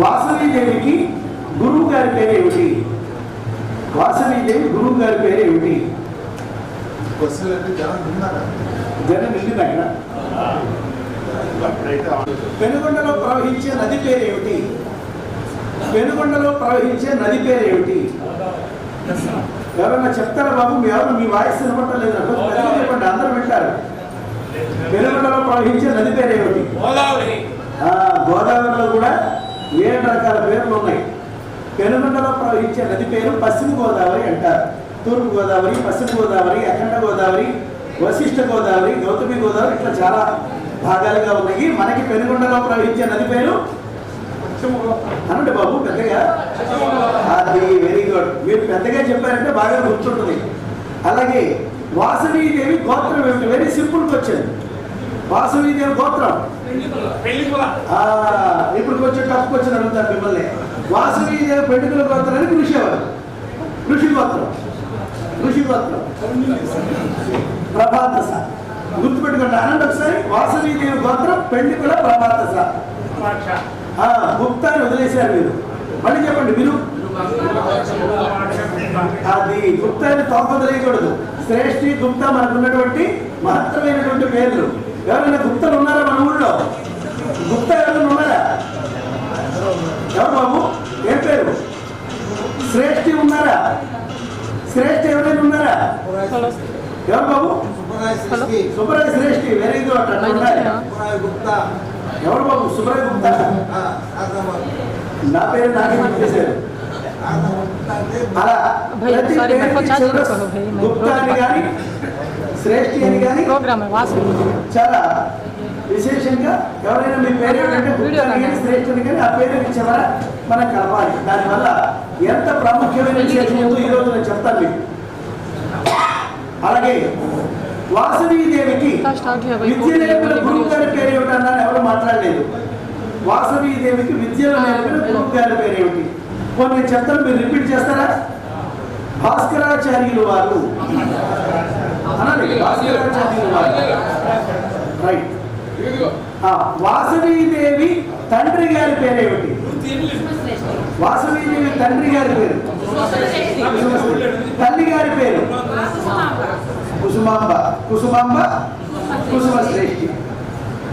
వాసవీదేవికి గురువు గారి పేరు ఏమిటి? వాసవీదేవి గురువు గారి పేరు ఏమిటి? జనం నిండినాక పెనుగొండలో ప్రవహించే నది పేరు ఏమిటి? పెనుగొండలో ప్రవహించే నది పేరు ఏమిటి? ఎవరన్నా చెప్తారా బాబు? మీ వాయిస్ వినపడలేదు. చెప్పండి, అందరూ వింటారు. పెనుగొండలో ప్రవహించే నది పేరు ఏమిటి? గోదావరిలో కూడా 7 రకాల పేర్లు ఉన్నాయి. పెనుగొండలో ప్రవహించే నది పేరు పశ్చిమ గోదావరి అంటారు. తూర్పు గోదావరి, పశ్చిమ గోదావరి, అఖండ గోదావరి, వశిష్ఠ గోదావరి, గౌతమి గోదావరి, ఇట్లా చాలా భాగాలుగా ఉన్నాయి. మనకి పెనుగొండలో ప్రవహించే నది పేరు అనండి బాబు పెద్దగా. అది వెరీ గుడ్. మీరు పెద్దగా చెప్పారంటే బాగా గుర్తుంటుంది. అలాగే వాసవీదేవి గోత్రం ఏమిటి? Very simple question. వాసవీదేవి గోత్రం ఇప్పుడు కొంచెం టఫ్ క్వశ్చన్ అడుగుతారు మిమ్మల్ని. వాసవీదేవి పెండుకుల గోత్రానికి ఋషి గోత్రం ప్రభాతస. గుర్తుపెట్టుకోండి, అనండి ఒకసారి. వాసవీదేవి గోత్రం పెండుకుల ప్రభాతస. గుప్తాన్ని వదిలేశారు మీరు. మళ్ళీ చెప్పండి మీరు. అది గుప్తాన్ని తోపదలేయకూడదు. శ్రేష్ఠి, గుప్తా మనకున్నటువంటి మహత్తరమైనటువంటి పేర్లు. ఎవరైనా గుప్తలు ఉన్నారా మన ఊళ్ళో? గుప్తా ఎవరైనా ఉన్నారా? ఎవరు బాబు? ఏం పేరు? శ్రేష్ఠి ఉన్నారా? శ్రేష్ఠి ఎవరైనా ఉన్నారా? ఎవరు బాబు? సుబ్బరాయ శ్రేష్ఠి. Very good. ఎవరు బాబు? సుబ్బరాయ గుప్తా. నా పేరు నాకే చెప్పేశారు. అలా గుప్తా అని కానీ శ్రేష్ఠి అని కానీ చాలా విశేషంగా ఎవరైనా మీ పేరు ఏంటంటే గుప్తా కానీ శ్రేష్ఠి అని కానీ ఆ పేరు ఇచ్చేవారా మనం కలపాలి. దానివల్ల ఎంత ప్రాముఖ్యమైన విశేషం ఉందో ఈరోజు నేను చెప్తాను మీకు. అలాగే వాసవీదేవికి విద్య నేర్పిన గురువు గారి పేరు ఏమిటన్నా ఎవరు మాట్లాడలేదు. వాసవీదేవికి విద్యలో నేర్పిన గురువు గారి పేరు ఏమిటి? కొన్ని చెప్తాను, మీరు రిపీట్ చేస్తారా? భాస్కరాచార్యులు వారు అనాలి. భాస్కరాచార్యులు వారు, రైట్. వాసవీదేవి తండ్రి గారి పేరు ఏమిటి? వాసవీదేవి తండ్రి గారి పేరు, తల్లి గారి పేరు కుసుమాంబ. కుసుమ శ్రేష్ఠి.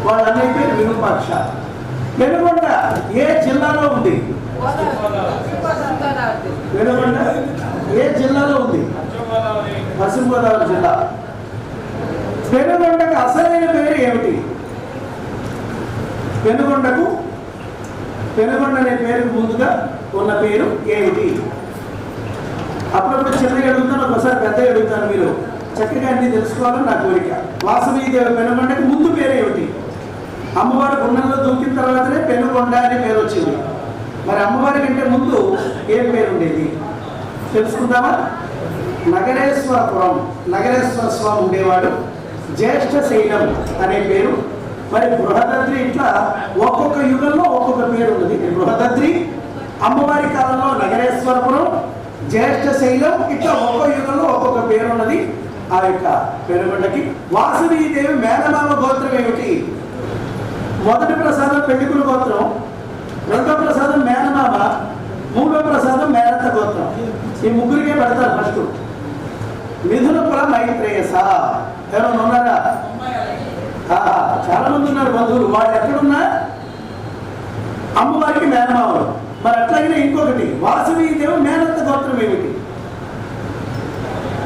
వాళ్ళ అన్నయ్య పేరు విరూపాక్ష. పెనుగొండ ఏ జిల్లాలో ఉంది? పెనుగొండ ఏ జిల్లాలో ఉంది? పశ్చిమ గోదావరి జిల్లా. పెనుగొండకు అసలైన పేరు ఏమిటి? పెనుగొండ అనే పేరుకు ముందుగా ఉన్న పేరు ఏమిటి? అప్పుడప్పుడు చిన్నగా అడుగుతాను, ఒకసారి పెద్దగా అడుగుతాను. మీరు చక్కగా అన్ని తెలుసుకోవాలని నా కోరిక. వాసవీదేవి పెనుగొండకు ముందు పేరు ఏమిటి? అమ్మవారి గుండంలో దూకిన తర్వాతనే పెనుగొండ అనే పేరు వచ్చింది. మరి అమ్మవారి కంటే ముందు ఏం పేరు ఉండేది తెలుసుకుందామా? నగరేశ్వర స్వామి ఉండేవాడు. జ్యేష్ఠ శైలం అనే పేరు. మరి బృహదద్రి, ఇట్లా ఒక్కొక్క యుగంలో ఒక్కొక్క పేరు ఉన్నది. బృహదద్రి, అమ్మవారి కాలంలో నగరేశ్వరపురం, జ్యేష్ఠ శైలం, ఇట్లా ఒక్కొక్క యుగంలో ఒక్కొక్క పేరు ఉన్నది ఆ యొక్క పెనుగొండకి. వాసవీదేవి మేనమామ గోత్రం ఏమిటి? మొదటి ప్రసాదం పెళ్లికుల గోత్రం, రెండో ప్రసాదం మేనమామ, మూడో ప్రసాదం మేనత్త గోత్రం. ఈ ముగ్గురికే పెడతారు ఫస్ట్. మిథున కుల మైత్రేయస. ఎవరైనా ఉన్నారా? చాలా మంది ఉన్నారు బంధువులు. వాళ్ళు ఎక్కడున్నా అమ్మవారికి మేనమామలు. మరి అట్లాగే ఇంకొకటి, వాసవీదేవి మేనత్త గోత్రం ఏమిటి?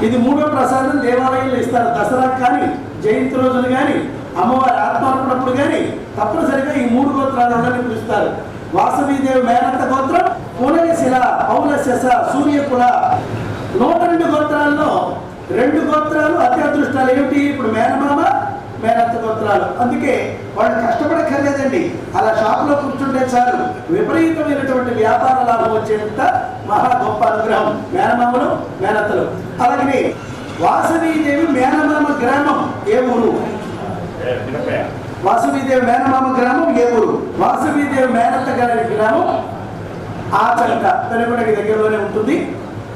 ఇది మూడో ప్రసాదం. దేవాలయంలో ఇస్తారు. దసరా కానీ, జయంతి రోజులు కానీ, అమ్మవారి ఆత్మార్పణప్పుడు కానీ తప్పనిసరిగా ఈ 3 గోత్రాలను పిలుస్తారు. వాసవీదేవి మేనత్త గోత్రం పునయశిల, పౌలశస, సూర్యకుల. 102 గోత్రాల్లో 2 గోత్రాలు అతి అదృష్టాలు. ఏమిటి? ఇప్పుడు మేనమామ, మేనత్త గోత్రాలు. అందుకే వాళ్ళు కష్టపడక్కర్లేదండి. అలా షాపులో కూర్చుంటే చాలు, విపరీతమైనటువంటి వ్యాపార లాభం వచ్చేంత మహా గొప్ప అనుగ్రహం మేనమామలు, మేనత్తలు. అలాగే వాసవీదేవి మేనమామ గ్రామం ఏ ఊరు? వాసవీదేవి మేనమామ గ్రామం ఏ ఊరు? వాసవీదేవి మేనత్త గారి గ్రామం ఆచంట, పెనుగొండకి దగ్గరలోనే ఉంటుంది.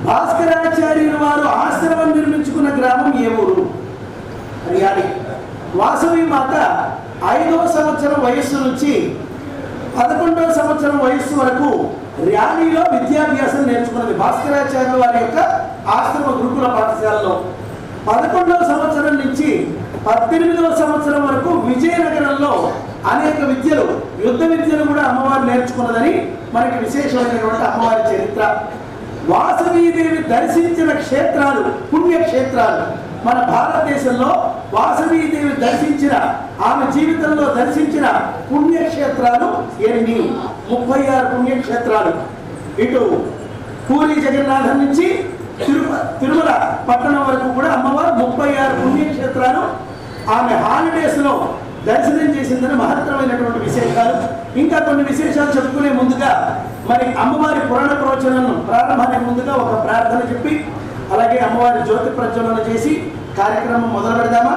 భాస్కరాచార్యులు వారు ఆశ్రమం నిర్మించుకున్న గ్రామం ఏ ఊరు? హర్యానా. వాసవి మాత 5వ సంవత్సరం వయస్సు నుంచి 11వ సంవత్సరం వయస్సు వరకు ర్యాలీలో విద్యాభ్యాసం నేర్చుకున్నది భాస్కరాచార్యుల వారి యొక్క ఆశ్రమ గురుకుల పాఠశాలలో. 11వ సంవత్సరం నుంచి 18వ సంవత్సరం వరకు విజయనగరంలో అనేక విద్యలు, యుద్ధ విద్యలు కూడా అమ్మవారు నేర్చుకున్నదని మనకి విశేషమైనటువంటి అమ్మవారి చరిత్ర. వాసవీదేవి దర్శించిన క్షేత్రాలు, పుణ్యక్షేత్రాలు మన భారతదేశంలో వాసవీదేవి దర్శించిన, ఆమె జీవితంలో దర్శించిన పుణ్యక్షేత్రాలు ఎన్ని? 36 పుణ్యక్షేత్రాలు. ఇటు పూరి జగన్నాథం నుంచి తిరుమల పట్టణం వరకు కూడా అమ్మవారు 36 పుణ్యక్షేత్రాలు ఆమె హాలిడేస్ లో దర్శనం చేసిందని మహత్తరమైనటువంటి విశేషాలు. ఇంకా కొన్ని విశేషాలు చెప్పుకునే ముందుగా మరి అమ్మవారి పురాణ ప్రవచనం ప్రారంభానికి ముందుగా ఒక ప్రార్థన చెప్పి అలాగే అమ్మవారి జ్యోతి ప్రజ్వలన చేసి కార్యక్రమం మొదలు పెడదామా?